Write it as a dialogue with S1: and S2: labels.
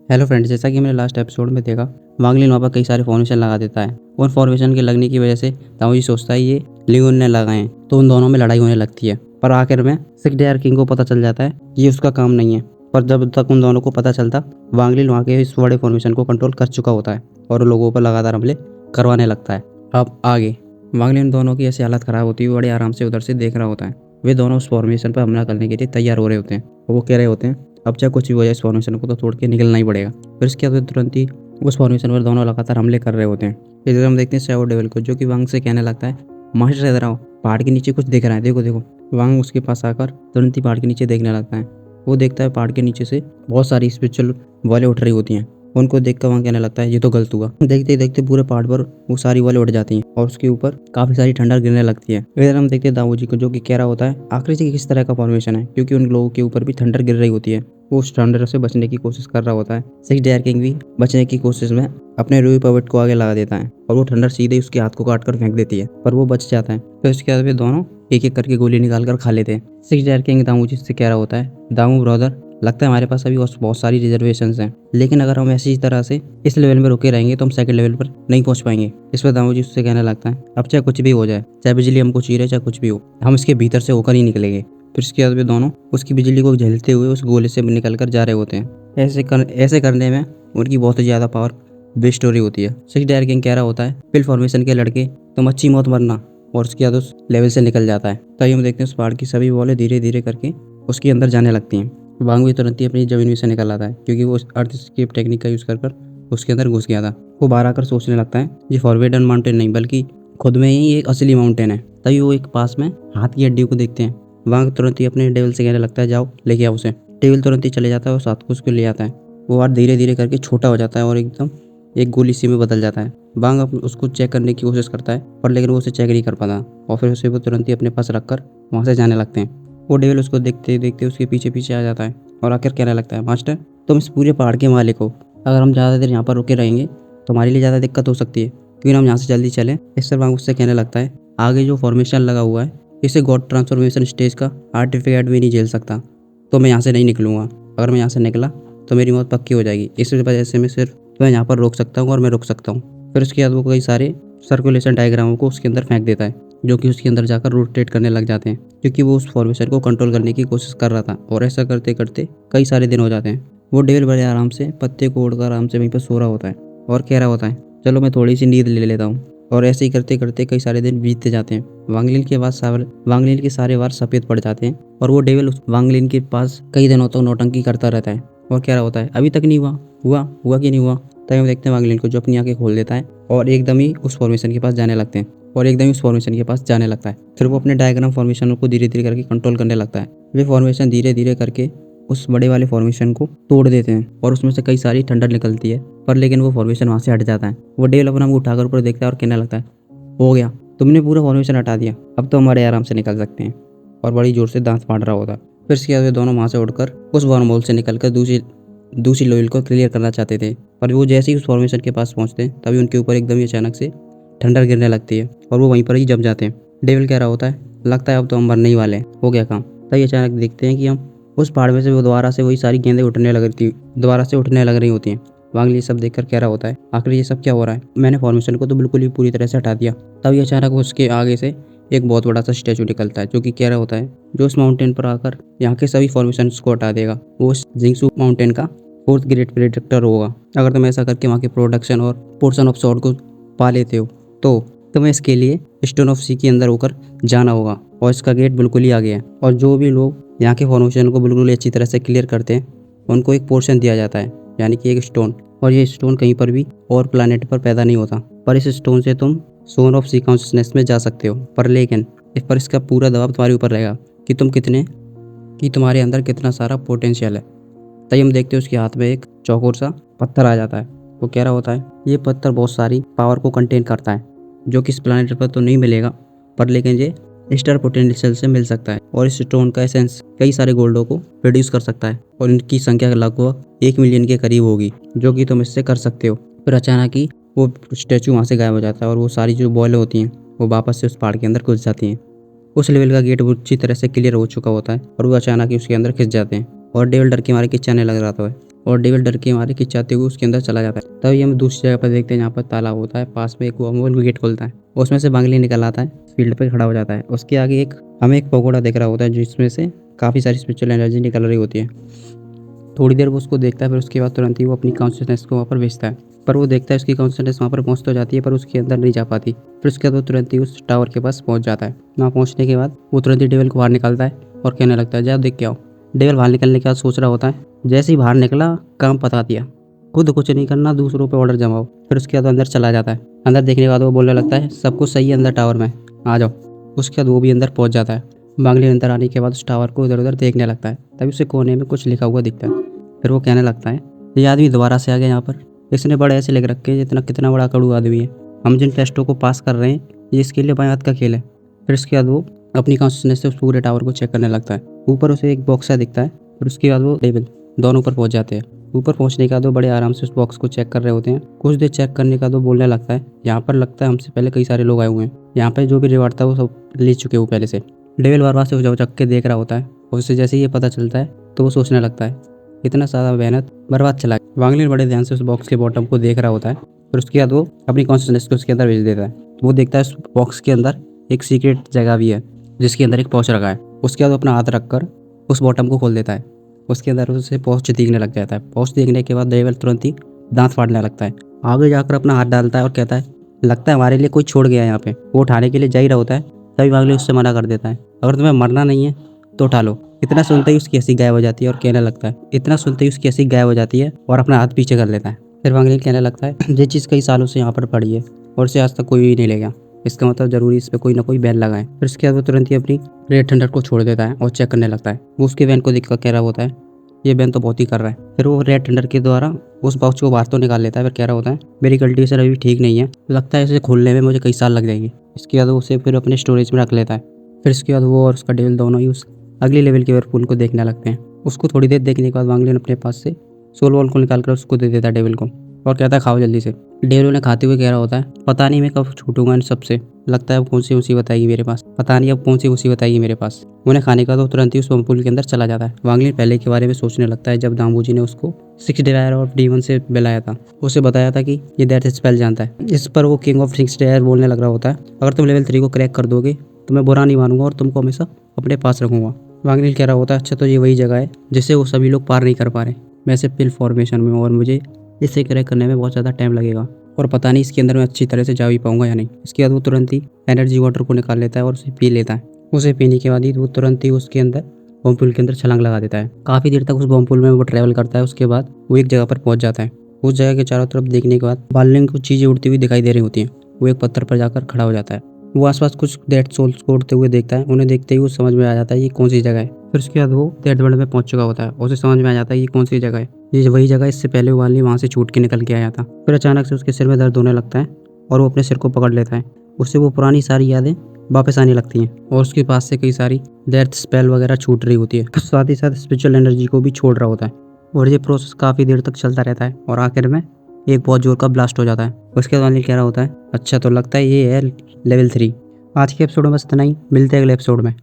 S1: Hello friends, जैसा कि मैंने लास्ट एपिसोड में देखा, वांगलिन वहाँ पर कई सारे फॉर्मेशन लगा देता है। उन फॉर्मेशन के लगने की वजह से ताऊजी सोचता है ये लियोन ने लगाए हैं, तो उन दोनों में लड़ाई होने लगती है। पर आखिर में सिक्स डेयर किंग को पता चल जाता है ये उसका काम नहीं है। पर जब तक उन दोनों को पता चलता, वांगलिन वहाँ के इस बड़े फॉर्मेशन को कंट्रोल कर चुका होता है और लोगों पर लगातार हमले करवाने लगता है। अब आगे वांगलिन दोनों की ऐसी हालत खराब होती है, बड़े आराम से उधर से देख रहा होता है। वे दोनों उस फॉर्मेशन पर हमला करने के लिए तैयार हो रहे होते हैं और वो कह रहे होते हैं अब चाहे कुछ भी हो जाए इस फॉर्मेशन को तो तोड़ के निकलना ही पड़ेगा। फिर इसके बाद तुरंत ही उस फॉर्मेशन पर दोनों लगातार हमले कर रहे होते हैं। इधर हम देखते हैं शैडो डेविल को, जो कि वांग से कहने लगता है मास्टर इधर आओ, पहाड़ के नीचे कुछ दिख रहा है, देखो देखो। वांग उसके पास आकर तुरंत ही पहाड़ के नीचे देखने लगता है। वो देखता है पहाड़ के नीचे से बहुत सारी स्पिरिचुअल वालें उठ रही होती हैं। उनको देखकर वहाँ कहने लगता है ये तो गलत हुआ। देखते देखते पूरे पहाड़ पर वो सारी वालें उठ जाती हैं और उसके ऊपर काफी सारी ठंडर गिरने लगती है। इधर हम देखते हैं दाऊजी को, जो कि कह रहा होता है आखिर से किस तरह का फॉर्मेशन है, क्योंकि उन लोगों के ऊपर भी ठंडर गिर रही होती है। वो उस ठंडर से बचने की कोशिश कर रहा होता है। सिक्स डेयर किंग भी बचने की कोशिश में अपने रूई पवेट को आगे लगा देता है और वो ठंडर सीधे ही उसके हाथ को काट कर फेंक देती है, पर वो बच जाता है। फिर उसके बाद वे दोनों एक एक करके गोली निकाल कर खा लेते हैं। सिक्स डेयर किंग दाऊजी से कह रहा होता है दाऊ ब्रदर, लगता है हमारे पास अभी बहुत सारी रिजर्वेशंस हैं, लेकिन अगर हम ऐसी तरह से इस लेवल में रुके रहेंगे तो हम सेकंड लेवल पर नहीं पहुंच पाएंगे। इस पर दाऊजी उससे कहने लगता है अब चाहे कुछ भी हो जाए, चाहे बिजली हमको चीरे, चाहे कुछ भी हो, हम इसके भीतर से होकर ही निकलेंगे। फिर इसके बाद वे दोनों उसकी बिजली को झेलते हुए उस गोले से निकल कर जा रहे होते हैं। ऐसे करने में उनकी बहुत ही ज़्यादा पावर वेस्ट हो रही होती है। सिक्स डेयर किंग कह रहा होता है फिल फॉर्मेशन के लड़के, तुम अच्छी मौत मरना, और उसके बाद उस लेवल से निकल जाता है। तभी हम देखते हैं उस पहाड़ की सभी बॉलें धीरे धीरे करके उसके अंदर जाने लगती हैं। वांग भी तुरंत ही अपनी जमीन में से निकल आता है, क्योंकि वो अर्थ स्केप टेक्निक का यूज़ कर उसके अंदर घुस गया था। वो बाहर आकर सोचने लगता है ये फॉरबिडन माउंटेन नहीं बल्कि खुद में ही एक असली माउंटेन है। तभी वो एक पास में हाथ की हड्डी को देखते हैं। वांग तुरंत ही अपने डेविल से कहने लगता है जाओ लेके आओ उसे। डेविल तुरंत ही चले जाता है और साथ को उसको ले आता है। वो हाथ धीरे धीरे करके छोटा हो जाता है और एकदम एक गोली सी में बदल जाता है। वांग उसको चेक करने की कोशिश करता है, पर लेकिन वो उसे चेक नहीं कर पाता और फिर उसे वो तुरंत ही अपने पास रखकर वहाँ से जाने लगते हैं। वो डेविल उसको देखते देखते उसके पीछे पीछे आ जाता है और आकर कहने लगता है मास्टर, तुम इस पूरे पहाड़ के मालिक हो, अगर हम ज़्यादा देर यहाँ पर रुके रहेंगे तो हमारे लिए ज़्यादा दिक्कत हो सकती है, क्योंकि हम यहाँ से जल्दी चलें। इस पर वांग उससे कहने लगता है आगे जो फॉर्मेशन लगा हुआ है इसे गॉड ट्रांसफॉर्मेशन स्टेज का आर्टिफिकेट भी नहीं झेल सकता, तो मैं यहाँ से नहीं निकलूँगा। अगर मैं यहाँ से निकला तो मेरी मौत पक्की हो जाएगी। इस वजह से मैं सिर्फ मैं यहाँ पर रोक सकता हूँ और मैं रुक सकता हूँ। फिर उसके बाद वो कई सारे सर्कुलेशन डायग्रामों को उसके अंदर फेंक देता है, जो कि उसके अंदर जाकर रोटेट करने लग जाते हैं, क्योंकि वो उस फॉर्मेशन को कंट्रोल करने की कोशिश कर रहा था। और ऐसा करते करते कई सारे दिन हो जाते हैं। वो डेविल बड़े आराम से पत्ते को ओढ़कर आराम से वहीं पर सो रहा होता है और कह रहा होता है चलो मैं थोड़ी सी नींद ले लेता हूँ। और ऐसे ही करते करते कई सारे दिन बीतते जाते हैं। वांगलिन के सारे वार सफ़ेद पड़ जाते हैं और वो डेविल उस वांगलिन के पास कई दिनों तक नौटंकी करता रहता है और कह रहा होता है अभी तक नहीं हुआ, हुआ कि नहीं हुआ। तभी हम देखते हैं वांगलिन को, जो अपनी आंखें खोल देता है और एकदम ही उस फॉर्मेशन के पास जाने लगते हैं और एकदम ही उस फॉर्मेशन के पास जाने लगता है। फिर वो अपने डायग्राम फॉर्मेशन को धीरे धीरे करके कंट्रोल करने लगता है। वे फॉर्मेशन धीरे धीरे करके उस बड़े वाले फॉर्मेशन को तोड़ देते हैं और उसमें से कई सारी ठंडर निकलती है, पर लेकिन वो फॉर्मेशन वहाँ से हट जाता है। वो डेविल अपना मुंह उठाकर ऊपर देखता है और कहने लगता है हो गया, तुमने पूरा फॉर्मेशन हटा दिया, अब तो हमारे आराम से निकल सकते हैं। और बड़ी जोर से दांत फाड़ रहा होता है। फिर इसके बाद वे दोनों वहाँ से उड़कर उस वर्म होल से निकलकर दूसरी लेवल को क्लियर करना चाहते थे, पर वो जैसे ही उस फॉर्मेशन के पास पहुंचते हैं तभी उनके ऊपर एकदम ही अचानक से ठंडर गिरने लगती है और वो वहीं पर ही जम जाते हैं। डेविल कह रहा होता है लगता है अब तो हम मरने ही वाले हैं, हो गया काम। तभी अचानक देखते हैं कि हम उस पहाड़ में से वो दोबारा से वही सारी गेंदें उठने लग रही होती हैं। वांग ये सब देखकर कह रहा होता है आखिर ये सब क्या हो रहा है, मैंने फॉर्मेशन को तो बिल्कुल ही पूरी तरह से हटा दिया। तभी अचानक उसके आगे से एक बहुत बड़ा सा स्टैचू निकलता है, जो कि कह रहा होता है जो इस माउंटेन पर आकर यहाँ के सभी फॉर्मेशन को हटा देगा वो जिंगसू माउंटेन का फोर्थ ग्रेट प्रेडिक्टर होगा। अगर तुम ऐसा करके वहाँ के प्रोडक्शन और पोर्शन ऑफ सॉर्ड को पा लेते हो तो तुम्हें इसके लिए स्टोन ऑफ सी के अंदर होकर जाना होगा और इसका गेट बिल्कुल ही आ गया है। और जो भी लोग यहाँ के फॉर्मेशन को बिल्कुल अच्छी तरह से क्लियर करते हैं उनको एक पोर्शन दिया जाता है, यानी कि एक स्टोन। और ये स्टोन कहीं पर भी और प्लानट पर पैदा नहीं होता, पर इस स्टोन से तुम सोन ऑफ सी कॉन्शियसनेस में जा सकते हो। पर इसका पूरा दबाव तुम्हारे ऊपर रहेगा कि तुम्हारे अंदर कितना सारा पोटेंशियल है। तभी हम देखते हैं उसके हाथ में एक चौकोर सा पत्थर आ जाता है। वो कह रहा होता है ये पत्थर बहुत सारी पावर को कंटेन करता है, जो कि इस प्लानट पर तो नहीं मिलेगा, पर लेकिन ये स्टार पोटेंशियल से मिल सकता है। और इस स्टोन का एसेंस कई सारे गोल्डों को प्रोड्यूस कर सकता है और इनकी संख्या लगभग 1 मिलियन के करीब होगी, जो कि तुम इससे कर सकते हो। फिर अचानक ही वो स्टैचू वहाँ से गायब हो जाता है और वो सारी जो बॉलें होती हैं वो वापस से उस पहाड़ के अंदर घुस जाती हैं। उस लेवल का गेट अच्छी तरह से क्लियर हो चुका होता है और वो अचानक ही उसके अंदर खिंच जाते हैं और डेविल डर के मारे किचाने लग रहा था। और डेविल डर के मारे खिंचाते हुए उसके अंदर चला जाता है। तभी हम दूसरी जगह पर देखते हैं जहाँ पर तालाब होता है, पास में एक वो गेट खुलता है, उसमें से वांगली निकल आता है, फील्ड पे खड़ा हो जाता है। उसके आगे हमें एक पकौड़ा दिख रहा होता है जिसमें से काफ़ी सारी स्पिरिचुअल एनर्जी निकल रही होती है। थोड़ी देर वो उसको देखता है, फिर उसके बाद तुरंत ही वो अपनी कॉन्शियसनेस को वहाँ पर भेजता है। पर वो देखता है उसकी कॉन्शियसनेस वहाँ पर पहुँच तो जाती है, पर उसके अंदर नहीं जा पाती। फिर उसके बाद वो तुरंत ही उस टावर के पास पहुँच जाता है। वहाँ पहुँचने के बाद वो तुरंत ही डेविल को बाहर निकालता है और कहने लगता है, जाओ देख के आओ। डेविल बाहर निकलने के बाद सोच रहा होता है, जैसे ही बाहर निकला काम पता दिया, खुद कुछ नहीं करना, दूसरों पे ऑर्डर जमाओ। फिर उसके बाद अंदर चला जाता है। अंदर देखने के बाद वो बोलने लगता है, सब कुछ सही है अंदर टावर में, आ जाओ। उसके बाद वो भी अंदर पहुँच जाता है। वांगली अंदर आने के बाद उस टावर को इधर उधर देखने लगता है। तभी उसे कोने में कुछ लिखा हुआ दिखता है। फिर वो कहने लगता है, ये आदमी दोबारा से आ गया यहाँ पर, इसने बड़े ऐसे लिख रखे हैं जितना कितना बड़ा कड़ू आदमी है। हम जिन टेस्टों को पास कर रहे हैं ये इसके लिए बायां हाथ का खेल है। फिर उसके बाद वो अपनी कॉन्शियसनेस से उस पूरे टावर को चेक करने लगता है। ऊपर उसे एक बॉक्स दिखता है। फिर उसके बाद वो डेविल दोनों ऊपर पहुंच जाते हैं। ऊपर पहुंचने के बाद वो बड़े आराम से उस बॉक्स को चेक कर रहे होते हैं। कुछ देर चेक करने के बाद वो बोलने लगता है, यहाँ पर लगता है हमसे पहले कई सारे लोग आए हुए हैं, यहाँ पर जो भी रिवार्ड था वो सब ले चुके हो पहले से। डेविल बार बार से उचक के देख रहा होता है और उसे जैसे ही ये पता चलता है तो वो सोचने लगता है, इतना सारा मेहनत बर्बाद चला। वांगली बड़े ध्यान से उस बॉक्स के बॉटम को देख रहा होता है। फिर उसके बाद वो अपनी कॉन्शियसनेस को उसके अंदर भेज देता है। वो देखता है उस बॉक्स के अंदर एक सीक्रेट जगह भी है जिसके अंदर एक पाउच रखा है। उसके बाद वो अपना हाथ रखकर उस बॉटम को खोल देता है। उसके अंदर उसे पाउच दिखने लग जाता है। पाउच देखने के बाद डेविल तुरंत ही दांत फाड़ने लगता है। आगे जाकर अपना हाथ डालता है और कहता है, लगता है हमारे लिए कोई छोड़ गया है यहाँ पे। वो उठाने के लिए जा ही रहा होता है, तभी वांगली उससे मना कर देता है, अगर तुम्हें मरना नहीं है तो उठा लो। इतना सुनते ही उसकी हंसी गायब हो जाती है और कहने लगता है, इतना सुनते ही उसकी हंसी गायब हो जाती है और अपना हाथ पीछे कर लेता है। फिर वांगली कहने लगता है, ये चीज़ कई सालों से यहाँ पर पड़ी है और इसे आज तक कोई भी नहीं ले गया, इसका मतलब जरूरी इस पर कोई ना कोई बैन लगाए। फिर उसके बाद वो तुरंत ही अपनी रेड थंडर को छोड़ देता है और चेक करने लगता है। वो उसके बैन को देखकर कह रहा होता है, ये बैन तो बहुत ही कर रहा है। फिर वो रेड थंडर के द्वारा उस पाउच को बाहर तो निकाल लेता है। फिर कह रहा होता है, मेरी कल्टीवेशन अभी ठीक नहीं है, लगता है इसे खोलने में मुझे कई साल लग जाएंगे। इसके बाद वो उसे फिर अपने स्टोरेज में रख लेता है। फिर इसके बाद वो और उसका डेविल दोनों ही उस अगले लेवल के वेयरवुल्फ को देखने लगते हैं। उसको थोड़ी देर देखने के बाद वांगली अपने पास से सोल बॉल को निकालकर उसको दे देता है डेविल को और कहता है, खाओ जल्दी से। डेविल उन्हें खाते हुए कह रहा होता है, पता नहीं मैं कब छूटूंगा इन सबसे, लगता है अब कौन सी मुसीबत आएगी मेरे पास, पता नहीं अब कौन सी मुसीबत आएगी मेरे पास। उन्हें खाने का तो तुरंत ही उस पूल के अंदर चला जाता है। वांगली पहले के बारे में सोचने लगता है जब दामूजी ने उसको 6 डिजायर ऑफ डीमन से मिलाया था। उसे बताया था कि ये डेथ स्पेल जानता है। इस पर वो किंग ऑफ 6 डिजायर बोलने लग रहा होता है, अगर तुम लेवल 3 को क्रैक कर दोगे तो मैं बुरा नहीं मानूंगा और तुमको हमेशा अपने पास रखूंगा। वांगली कह रहा होता है, अच्छा तो ये वही जगह है जिसे वो सभी लोग पार नहीं कर पा रहे। मैं सिर्फ पिल फॉर्मेशन में और मुझे इसे क्रैक करने में बहुत ज़्यादा टाइम लगेगा और पता नहीं इसके अंदर मैं अच्छी तरह से जा भी पाऊंगा या नहीं। इसके बाद वो तुरंत ही एनर्जी वाटर को निकाल लेता है और उसे पी लेता है। उसे पीने के बाद ही वो तुरंत ही उसके अंदर बॉम्ब पूल के अंदर छलांग लगा देता है। काफ़ी देर तक उस बॉम्ब पूल में वो ट्रैवल करता है। उसके बाद वो एक जगह पर पहुंच जाता है। उस जगह के चारों तरफ देखने के बाद बालने कुछ चीज़ें उड़ती हुई दिखाई दे रही होती हैं। वो एक पत्थर पर जाकर खड़ा हो जाता है। वो आसपास कुछ डेड सोल्स को उड़ते हुए देखता है। उन्हें देखते ही वो समझ में आ जाता है ये कौन सी जगह है। फिर उसके बाद वो डेड वर्ल्ड में पहुंच चुका होता है। उसे समझ में आ जाता है ये कौन सी जगह है, ये वही जगह इससे पहले वाली वहाँ से छूट के निकल के आया था। फिर अचानक से उसके सिर में दर्द होने लगता है और वो अपने सिर को पकड़ लेता है। उससे वो पुरानी सारी यादें वापस आने लगती हैं और उसके पास से कई सारी डेथ स्पेल वगैरह छूट रही होती है। साथ ही साथ स्पिरिचुअल एनर्जी को भी छोड़ रहा होता है और ये प्रोसेस काफ़ी देर तक चलता रहता है और आखिर में एक बहुत जोर का ब्लास्ट हो जाता है। उसके बाद कह रहा होता है, अच्छा तो लगता है ये है लेवल 3। आज के एपिसोड में बस इतना ही, मिलते हैं अगले एपिसोड में।